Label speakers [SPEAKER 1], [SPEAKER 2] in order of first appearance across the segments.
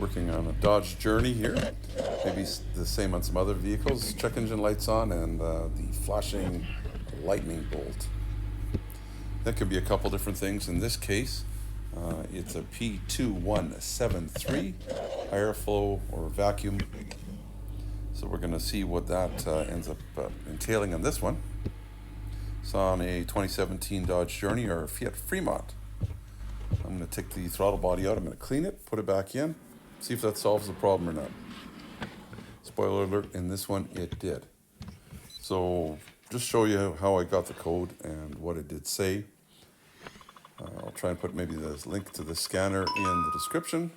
[SPEAKER 1] Working on a Dodge Journey here. Maybe the same on some other vehicles. Check engine lights on and the flashing lightning bolt. That could be a couple different things. In this case, it's a P2173 higher flow or vacuum. So we're going to see what that ends up entailing on this one. It's on a 2017 Dodge Journey or Fiat Freemont. I'm going to take the throttle body out. I'm going to clean it, put it back in, see if that solves the problem or not. Spoiler alert, in this one it did. So just show you how I got the code and what it did say. I'll try and put maybe the link to the scanner in the description.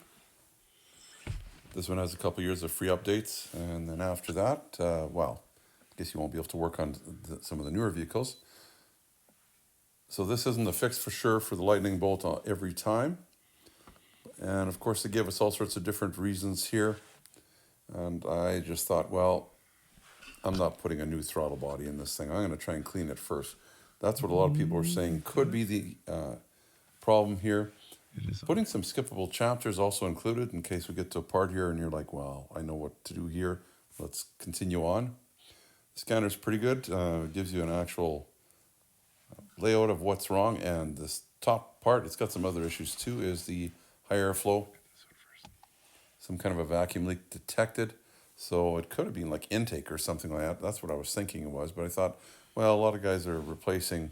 [SPEAKER 1] This one has a couple years of free updates, and then after that, well, I guess you won't be able to work on some of the newer vehicles. So this isn't a fix for sure for the lightning bolt every time. And of course, they gave us all sorts of different reasons here. And I just thought, well, I'm not putting a new throttle body in this thing. I'm going to try and clean it first. That's what a lot of people are saying could be the problem here. Putting some skippable chapters also included in case we get to a part here and you're like, well, I know what to do here. Let's continue on. The scanner's pretty good. It gives you an actual layout of what's wrong, and this top part, it's got some other issues too, is the high airflow. Some kind of a vacuum leak detected. So it could have been like intake or something like that. That's what I was thinking it was, but I thought, well, a lot of guys are replacing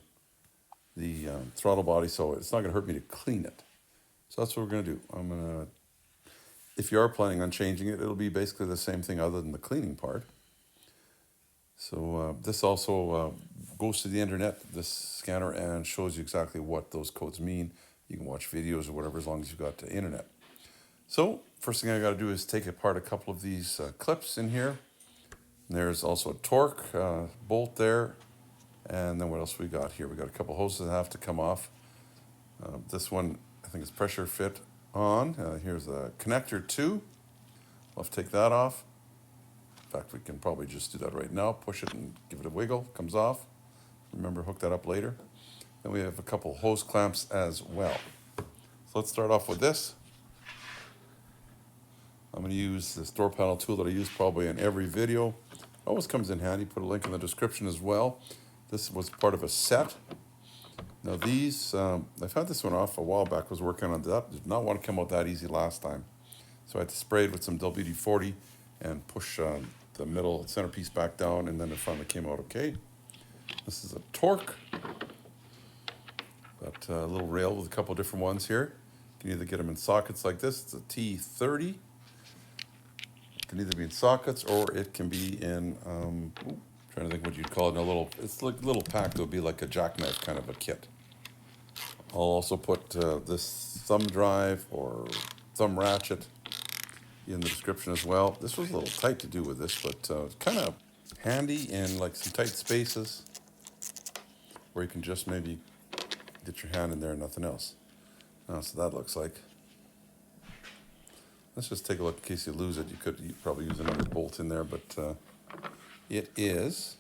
[SPEAKER 1] the throttle body, so it's not going to hurt me to clean it. So that's what we're going to do. I'm going to, if you are planning on changing it, it'll be basically the same thing other than the cleaning part. So this also goes to the internet, this scanner, and shows you exactly what those codes mean. You can watch videos or whatever as long as you've got the internet. So first thing I got to do is take apart a couple of these clips in here. And there's also a torque bolt there. And then what else we got here? We got a couple hoses that have to come off. This one, I think, is pressure fit on. Here's a connector too. I'll have to take that off. In fact, we can probably just do that right now. Push it and give it a wiggle. Comes off. Remember, hook that up later. Then we have a couple hose clamps as well. So let's start off with this. I'm going to use this door panel tool that I use probably in every video. Always comes in handy. Put a link in the description as well. This was part of a set. Now these, I've had this one off a while back. Was working on that. Did not want to come out that easy last time. So I had to spray it with some WD-40 and push the middle centerpiece back down, and then it finally came out okay. This is a torque. Got a little rail with a couple different ones here. You can either get them in sockets like this. It's a T30. It can either be in sockets or it can be in, trying to think what you'd call it, in a little, it's like a little pack that would be like a jackknife kind of a kit. I'll also put this thumb drive or thumb ratchet in the description as well. This was a little tight to do with this, but it's kind of handy in like some tight spaces where you can just maybe get your hand in there and nothing else. So that looks like. Let's just take a look in case you lose it. You probably use another bolt in there, but it is,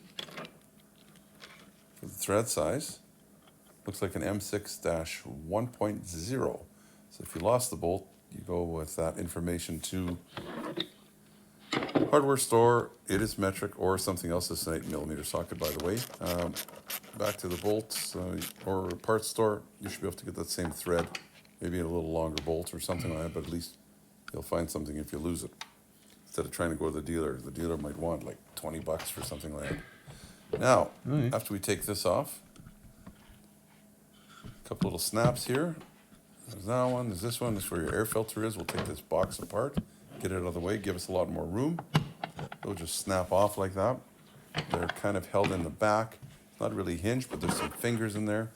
[SPEAKER 1] for the thread size, looks like an M6-1.0. So if you lost the bolt, you go with that information to hardware store. It is metric or something else. It's an 8mm socket, by the way. Back to the bolts or parts store. You should be able to get that same thread, maybe a little longer bolt or something like that, but at least you'll find something if you lose it. Instead of trying to go to the dealer might want like $20 for something like that. Now, after we take this off, a couple little snaps here. There's that one, there's this one, this is where your air filter is. We'll take this box apart, get it out of the way, give us a lot more room. They'll just snap off like that. They're kind of held in the back. Not really hinged, but there's some fingers in there.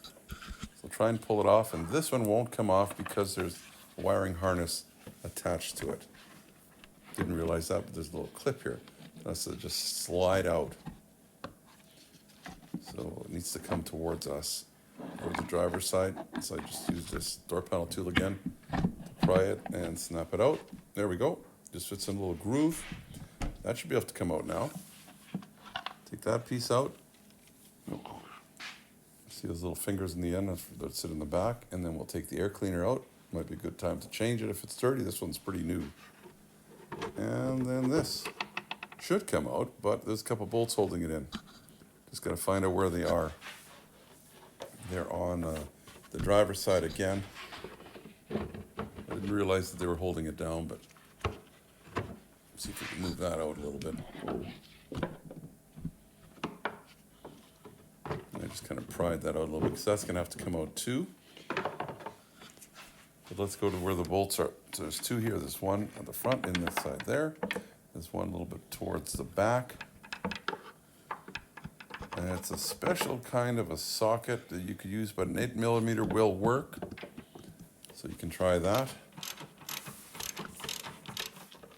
[SPEAKER 1] So try and pull it off, and this one won't come off because there's a wiring harness attached to it. Didn't realize that, but there's a little clip here. That's to just slide out. So it needs to come towards us, towards the driver's side. So I just use this door panel tool again to pry it and snap it out. There we go. Just fits in a little groove. That should be able to come out now. Take that piece out. See those little fingers in the end that sit in the back, and then we'll take the air cleaner out. Might be a good time to change it if it's dirty. This one's pretty new. And then this should come out, but there's a couple bolts holding it in. Just got to find out where they are. They're on the driver's side again. I didn't realize that they were holding it down, but let's see if we can move that out a little bit. I just kind of pried that out a little bit because that's going to have to come out too. But let's go to where the bolts are. So there's two here. There's one at the front and this side there. There's one a little bit towards the back. And it's a special kind of a socket that you could use, but an 8mm will work. So you can try that.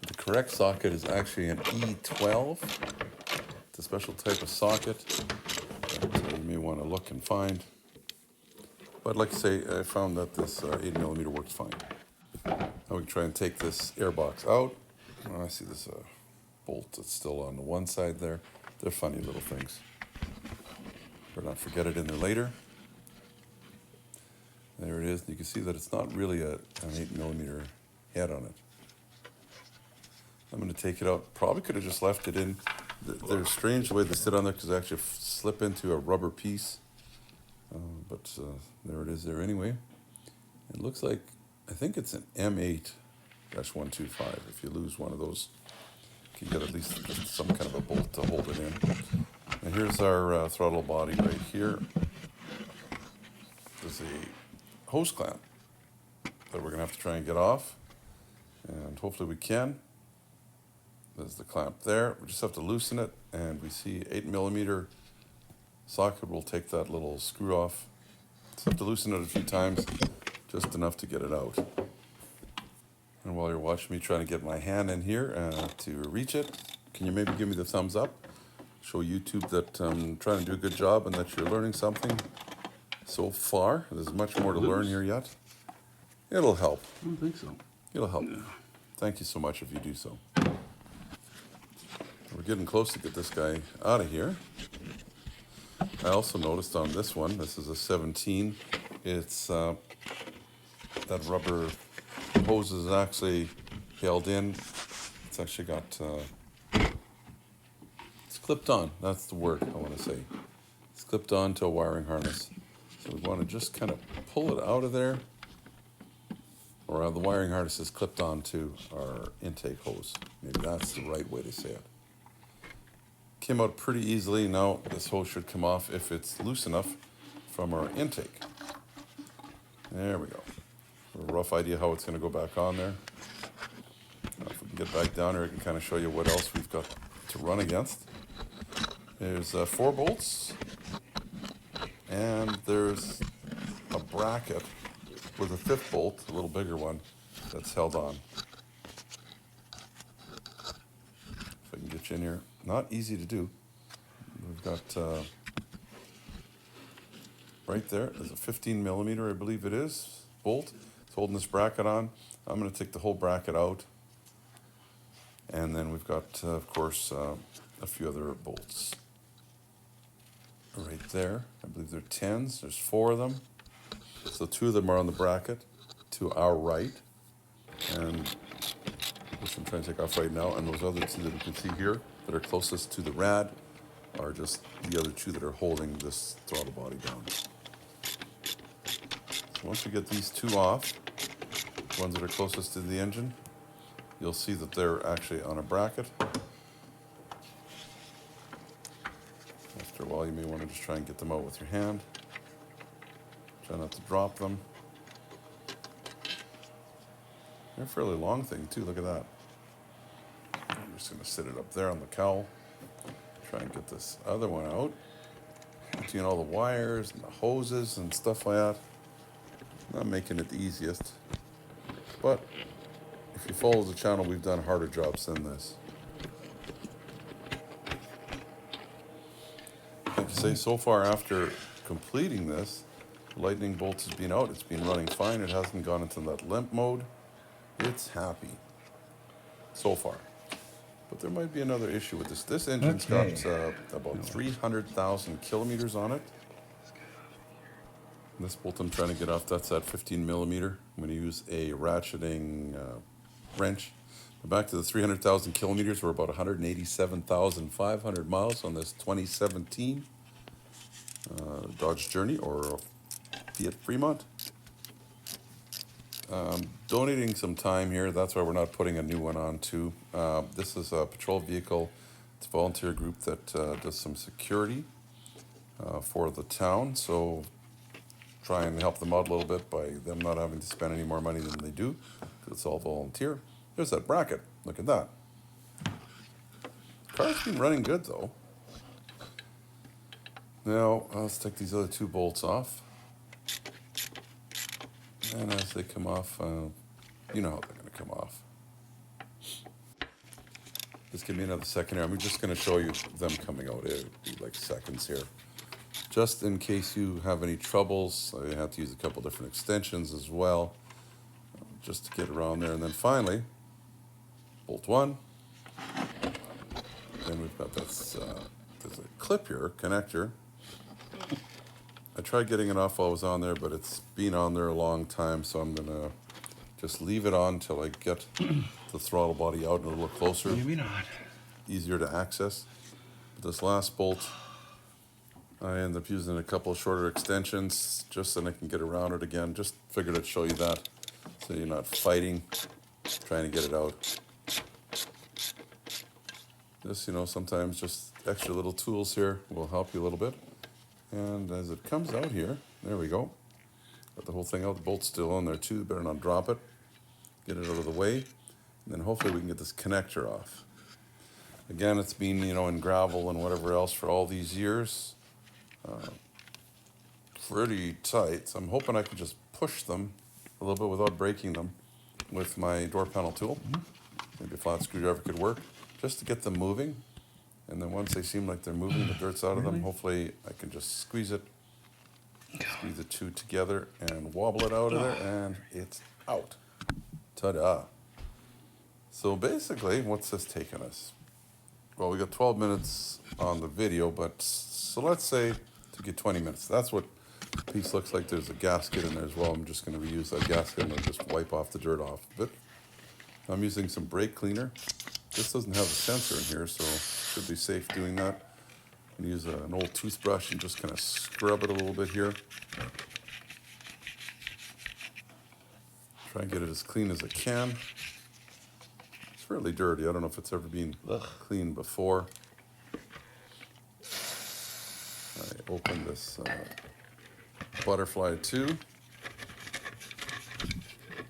[SPEAKER 1] The correct socket is actually an E12. It's a special type of socket that you may want to look and find. But like I say, I found that this 8mm works fine. Now we can try and take this air box out. Oh, I see this bolt that's still on the one side there. They're funny little things. Better not forget it in there later. There it is. You can see that it's not really an 8mm head on it. I'm going to take it out. Probably could have just left it in. They're strange the way they sit on there because they actually slip into a rubber piece. But there it is there anyway. It looks like, I think it's an M8-125. If you lose one of those, you can get at least some kind of a bolt to hold it in. And here's our throttle body right here. There's a hose clamp that we're going to have to try and get off. And hopefully we can. There's the clamp there. We just have to loosen it. And we see 8mm socket will take that little screw off. Just have to loosen it a few times, just enough to get it out. And while you're watching me trying to get my hand in here to reach it, can you maybe give me the thumbs up? Show YouTube that I'm trying to do a good job and that you're learning something so far. There's much more to learn here yet. It'll help.
[SPEAKER 2] I don't think so.
[SPEAKER 1] It'll help.
[SPEAKER 2] No.
[SPEAKER 1] Thank you so much if you do so. We're getting close to get this guy out of here. I also noticed on this one, this is a 17, it's that rubber hose is actually held in. It's actually got, it's clipped on, that's the word I want to say. It's clipped on to a wiring harness. So we want to just kind of pull it out of there, or the wiring harness is clipped onto our intake hose. Maybe that's the right way to say it. Came out pretty easily. Now this hose should come off if it's loose enough from our intake. There we go. A rough idea how it's going to go back on there. Now if we can get back down here, I can kind of show you what else we've got to run against. There's 4 bolts, and there's a bracket with a 5th bolt, a little bigger one, that's held on. If I can get you in here. Not easy to do. We've got right there, there's a 15mm, I believe it is, bolt. It's holding this bracket on. I'm going to take the whole bracket out. And then we've got, of course, a few other bolts. Right there, I believe they're 10s. There's 4 of them. So 2 of them are on the bracket to our right. And which I'm trying to take off right now. And those other 2 that you can see here that are closest to the rad are just the other 2 that are holding this throttle body down. So once we get these 2 off, the ones that are closest to the engine, you'll see that they're actually on a bracket. After a while, you may want to just try and get them out with your hand. Try not to drop them. They're a fairly long thing too, look at that. I'm just going to sit it up there on the cowl. Try and get this other one out. Between all the wires and the hoses and stuff like that. Not making it the easiest. But if you follow the channel, we've done harder jobs than this. Like I say, so far after completing this, the lightning bolt has been out. It's been running fine. It hasn't gone into that limp mode. It's happy so far. But there might be another issue with this. This engine's got about 300,000 kilometers on it. This bolt I'm trying to get off, that's that 15mm. I'm going to use a ratcheting wrench Back to the 300,000 kilometers. We're about 187,500 miles on this 2017 Dodge Journey or Fiat Freemont. Donating some time here. That's why we're not putting a new one on too. This is a patrol vehicle. It's a volunteer group that does some security for the town. So try and help them out a little bit by them not having to spend any more money than they do. It's all volunteer. There's that bracket. Look at that. Car's been running good though. Now let's take these other two bolts off. And as they come off, you know how they're going to come off. Just give me another second here. I'm just going to show you them coming out. It'll be like seconds here. Just in case you have any troubles, I have to use a couple different extensions as well, just to get around there. And then finally, bolt one. Then we've got this, there's a clip here, connector. I tried getting it off while I was on there, but it's been on there a long time, so I'm gonna just leave it on until I get the throttle body out and a little closer.
[SPEAKER 2] Maybe not.
[SPEAKER 1] Easier to access. But this last bolt, I end up using a couple of shorter extensions just so I can get around it again. Just figured I'd show you that so you're not fighting, trying to get it out. Just, you know, sometimes just extra little tools here will help you a little bit. And as it comes out here, there we go. Got the whole thing out, the bolt's still on there too, better not drop it. Get it out of the way, and then hopefully we can get this connector off. Again, it's been, you know, in gravel and whatever else for all these years. Pretty tight, so I'm hoping I can just push them a little bit without breaking them with my door panel tool. Maybe a flat screwdriver could work, just to get them moving. And then once they seem like they're moving, the dirt's out of them, hopefully I can just squeeze it, squeeze the two together and wobble it out of there, and it's out. Ta-da. So basically, what's this taking us? Well, we got 12 minutes on the video, but so let's say to get 20 minutes. That's what the piece looks like. There's a gasket in there as well. I'm just going to reuse that gasket and just wipe off the dirt off of it. I'm using some brake cleaner. This doesn't have a sensor in here, so should be safe doing that. I'm going to use an old toothbrush and just kind of scrub it a little bit here. Try and get it as clean as I can. It's fairly dirty. I don't know if it's ever been cleaned before. I open this butterfly too.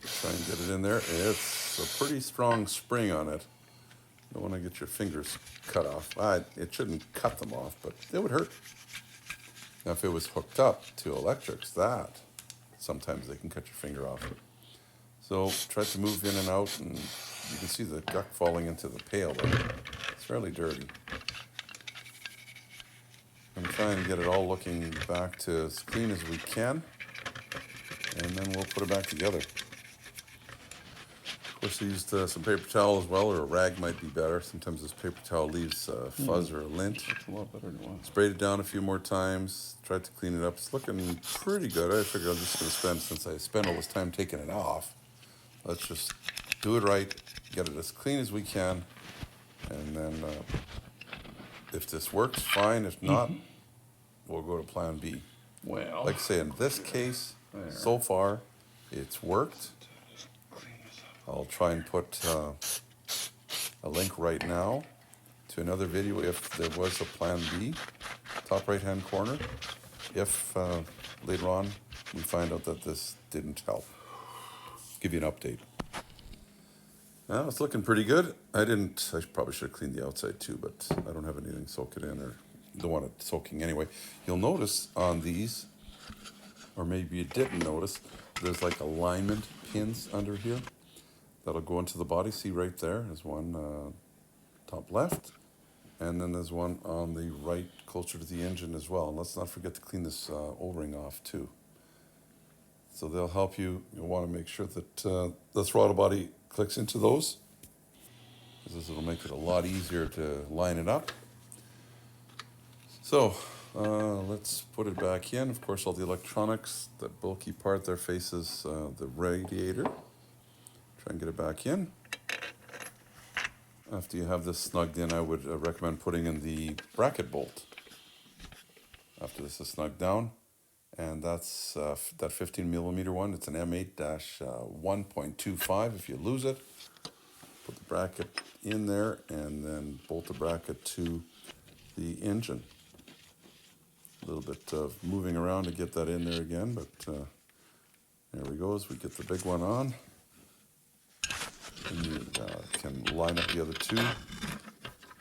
[SPEAKER 1] Try and get it in there. It's a pretty strong spring on it. You don't want to get your fingers cut off. It shouldn't cut them off, but it would hurt. Now, if it was hooked up to electrics, sometimes they can cut your finger off. So try to move in and out, and you can see the guck falling into the pail there. It's fairly dirty. I'm trying to get it all looking back to as clean as we can, and then we'll put it back together. Of course, I used some paper towel as well, or a rag might be better. Sometimes this paper towel leaves fuzz or a lint.
[SPEAKER 2] It's a lot better than one.
[SPEAKER 1] Sprayed it down a few more times, tried to clean it up. It's looking pretty good. I figured I'm just going to since I spent all this time taking it off, let's just do it right, get it as clean as we can, and then if this works, fine. If not, we'll go to plan B.
[SPEAKER 2] Well,
[SPEAKER 1] Like I say, in this case, so far, it's worked. I'll try and put a link right now to another video if there was a plan B, top right-hand corner, if later on we find out that this didn't help. Give you an update. Now, it's looking pretty good. I probably should have cleaned the outside too, but I don't have anything soak it in, or don't want it soaking anyway. You'll notice on these, or maybe you didn't notice, there's like alignment pins under here. That'll go into the body. See right there, there's one top left, and then there's one on the right closer to the engine as well. And let's not forget to clean this O-ring off too. So they'll help you. You'll want to make sure that the throttle body clicks into those, because this will make it a lot easier to line it up. So let's put it back in. Of course, all the electronics, that bulky part there faces the radiator. Try and get it back in. After you have this snugged in, I would recommend putting in the bracket bolt. After this is snugged down, and that's that 15 millimeter one. It's an M8-1.25. If you lose it, put the bracket in there and then bolt the bracket to the engine. A little bit of moving around to get that in there again, but there we go. As we get the big one on, and you can line up the other two.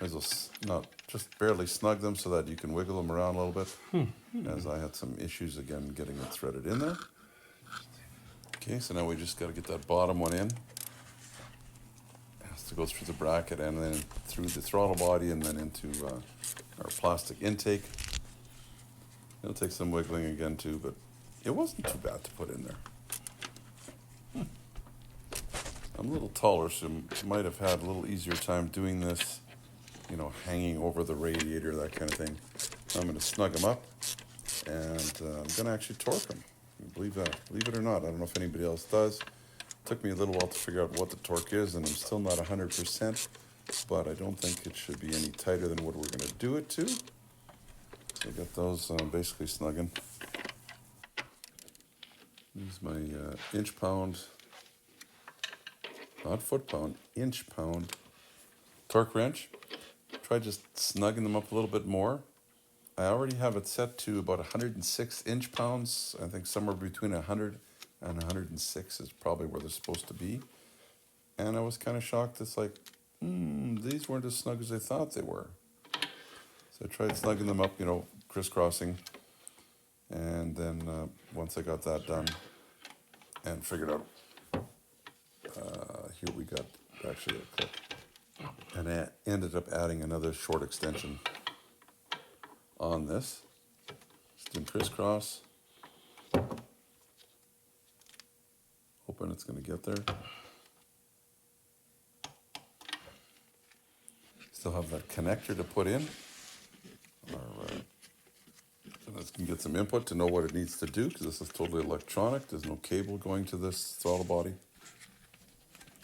[SPEAKER 1] As well, not just barely snug them so that you can wiggle them around a little bit, as I had some issues again getting it threaded in there. Okay, so now we just got to get that bottom one in. It has to go through the bracket and then through the throttle body and then into our plastic intake. It'll take some wiggling again too, but it wasn't too bad to put in there. I'm a little taller, so might have had a little easier time doing this, you know, hanging over the radiator, that kind of thing. I'm going to snug them up, and I'm going to actually torque them. Believe it or not, I don't know if anybody else does. It took me a little while to figure out what the torque is, and I'm still not 100%, but I don't think it should be any tighter than what we're going to do it to. So I got those basically snugging. Use my inch-pound, not foot-pound, inch-pound torque wrench. Try just snugging them up a little bit more. I already have it set to about 106 inch-pounds. I think somewhere between 100 and 106 is probably where they're supposed to be. And I was kind of shocked. It's like, these weren't as snug as I thought they were. So I tried snugging them up, you know, crisscrossing. And then once I got that done and figured out, here we got actually a clip. And I ended up adding another short extension on this. Just in crisscross. Hoping it's going to get there. Still have that connector to put in. Let's get some input to know what it needs to do, because this is totally electronic. There's no cable going to this throttle body.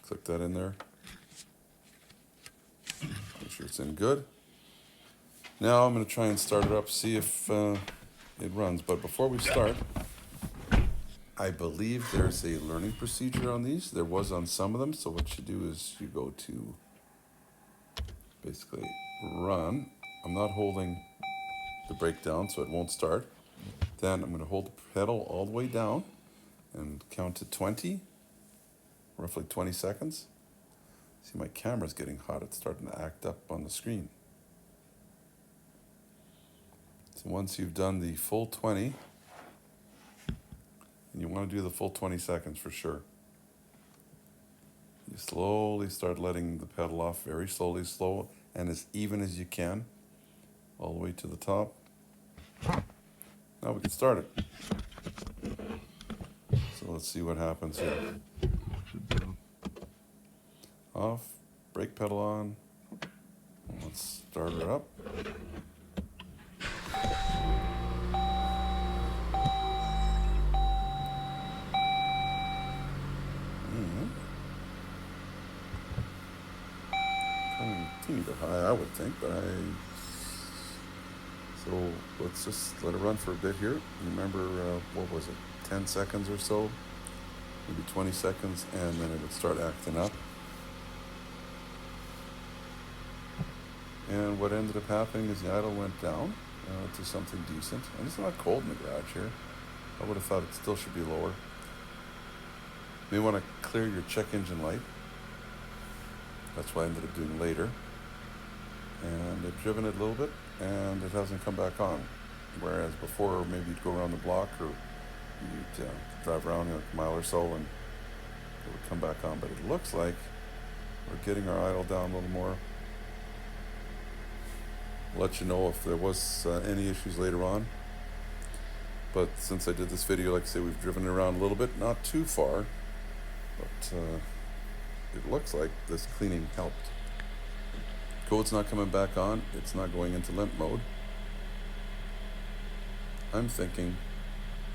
[SPEAKER 1] Click that in there. Make sure it's in good. Now I'm going to try and start it up, see if it runs. But before we start, I believe there's a learning procedure on these. There was on some of them. So what you do is you go to basically run. I'm not holding the brake down, so it won't start. Then I'm going to hold the pedal all the way down and count to 20, roughly 20 seconds. See, my camera's getting hot. It's starting to act up on the screen. So once you've done the full 20, and you want to do the full 20 seconds for sure, you slowly start letting the pedal off, very slowly, slow, and as even as you can, all the way to the top. Now we can start it. So let's see what happens here. Off, brake pedal on. Let's start her up. Coming a teeny bit high, I would think, but so let's just let it run for a bit here. Remember, what was it, 10 seconds or so, maybe 20 seconds, and then it would start acting up. And what ended up happening is the idle went down to something decent. And it's not cold in the garage here. I would have thought it still should be lower. You may want to clear your check engine light. That's what I ended up doing later. And I've driven it a little bit, and it hasn't come back on. Whereas before, maybe you'd go around the block, or you'd drive around a mile or so, and it would come back on. But it looks like we're getting our idle down a little more. I'll let you know if there was any issues later on. But since I did this video, like I say, we've driven it around a little bit, not too far, but it looks like this cleaning helped. Code's not coming back on. It's not going into limp mode. I'm thinking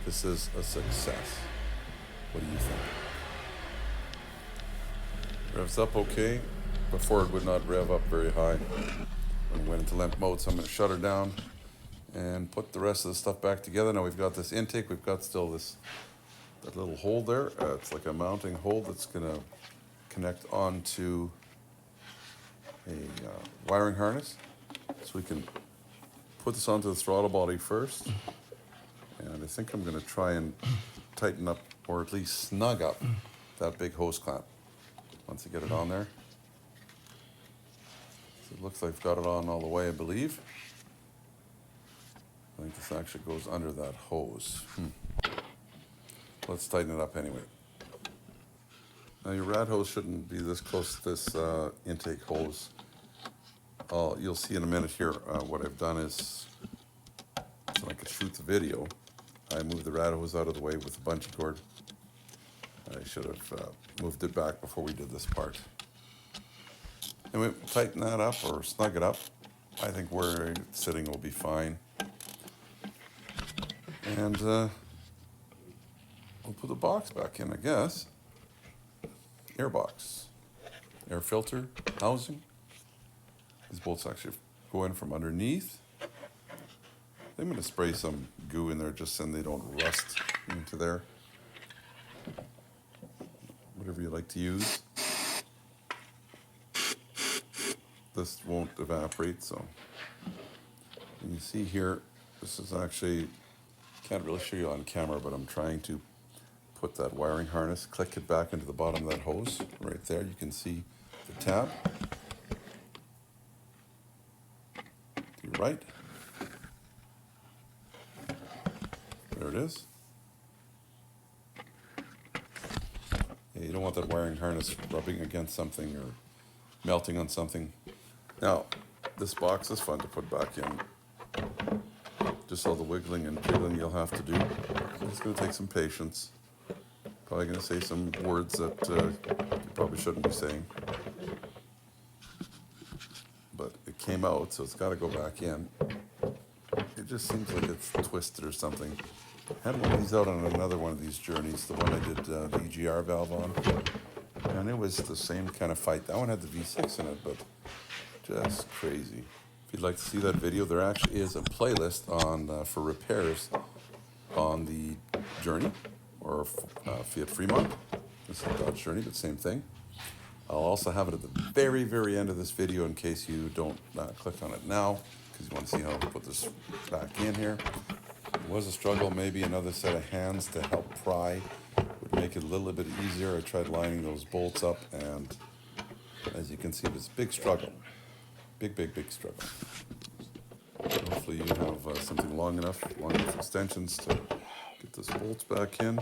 [SPEAKER 1] this is a success. What do you think? Revs up okay. before it would not rev up very high when it went into limp mode. So I'm going to shut her down and put the rest of the stuff back together. Now we've got this intake, we've got still that little hole there. It's like a mounting hole that's going to connect onto a wiring harness. So we can put this onto the throttle body first. And I think I'm going to try and tighten up, or at least snug up, that big hose clamp once I get it on there. So it looks like I've got it on all the way, I believe. I think this actually goes under that hose. Let's tighten it up anyway. Now your rad hose shouldn't be this close to this intake hose. You'll see in a minute here what I've done is, so I could shoot the video, I moved the rad hose out of the way with the bungee cord. I should have moved it back before we did this part. And we tighten that up or snug it up. I think where it's sitting will be fine. And we'll put the box back in, I guess. Air box, air filter, housing. These bolts actually go in from underneath. I'm going to spray some goo in there just so they don't rust into there. Whatever you like to use. This won't evaporate, so. And you see here, this is actually, can't really show you on camera, but I'm trying to put that wiring harness, click it back into the bottom of that hose. Right there, you can see the tab. To your right. There it is. Yeah, you don't want that wiring harness rubbing against something or melting on something. Now, this box is fun to put back in. Just all the wiggling and jiggling you'll have to do. It's going to take some patience. Probably going to say some words that you probably shouldn't be saying. But it came out, so it's got to go back in. It just seems like it's twisted or something. I had one of these out on another one of these journeys, the one I did the EGR valve on. And it was the same kind of fight. That one had the V6 in it, but just crazy. If you'd like to see that video, there actually is a playlist on for repairs on the Journey or Fiat Freemont. This is Dodge Journey, but same thing. I'll also have it at the very, very end of this video in case you don't click on it now, because you want to see how to put this back in here. It was a struggle. Maybe another set of hands to help pry would make it a little bit easier. I tried lining those bolts up, and as you can see, it was a big struggle. Big, big, big struggle. Hopefully you have something long enough extensions to get those bolts back in.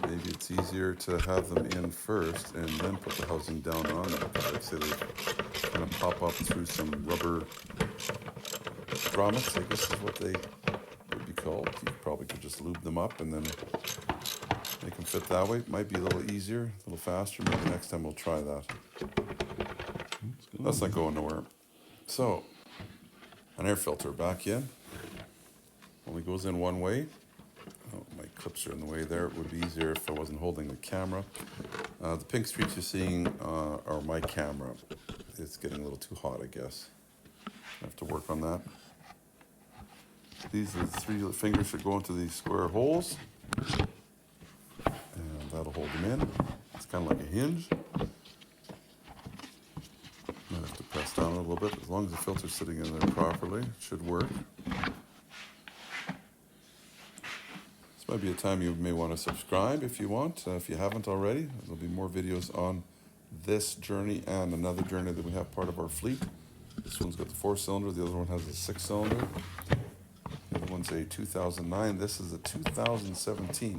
[SPEAKER 1] Maybe it's easier to have them in first and then put the housing down on it. I'd say they kind of pop up through some rubber grommets, I guess is what they would be called. You probably could just lube them up and then make them fit that way. It might be a little easier, a little faster. Maybe next time we'll try that. That's not going nowhere. So, an air filter back in. Only goes in one way. Oh, my clips are in the way there. It would be easier if I wasn't holding the camera. The pink streaks you're seeing are my camera. It's getting a little too hot, I guess. I have to work on that. These are the three fingers that go into these square holes. And that'll hold them in. It's kind of like a hinge. Might have to press down a little bit. As long as the filter's sitting in there properly, it should work. This might be a time you may want to subscribe if you want. If you haven't already, there'll be more videos on this journey and another journey that we have part of our fleet. This one's got the 4-cylinder, the other one has a 6-cylinder. The other one's a 2009, this is a 2017.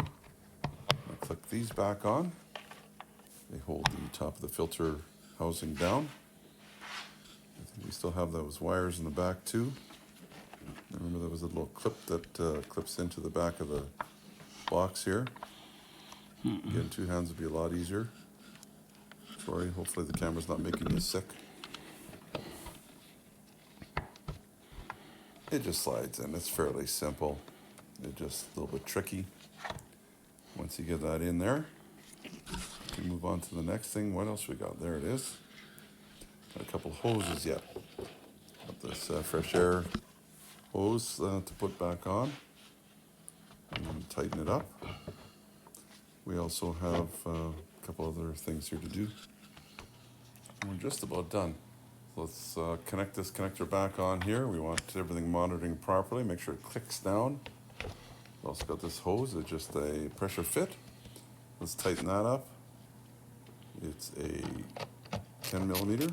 [SPEAKER 1] I'll click these back on. They hold the top of the filter housing down. I think we still have those wires in the back too. Remember there was a little clip that clips into the back of the box here. Getting two hands would be a lot easier. Sorry, hopefully the camera's not making you sick. It just slides in. It's fairly simple. It's just a little bit tricky. Once you get that in there, We move on to the next thing. What else we got? There it is. Got a couple hoses yet. Got this fresh air hose to put back on and tighten it up. We also have a couple other things here to do. And we're just about done. Let's connect this connector back on here. We want everything monitoring properly. Make sure it clicks down. We've also got this hose. It's just a pressure fit. Let's tighten that up. It's a 10 millimeter.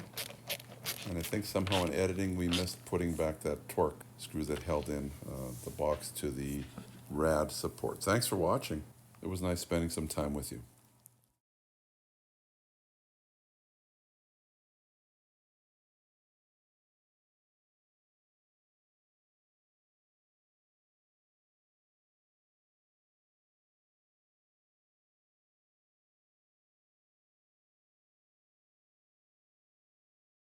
[SPEAKER 1] And I think somehow in editing we missed putting back that torque screw that held in the box to the rad support. Thanks for watching. It was nice spending some time with you.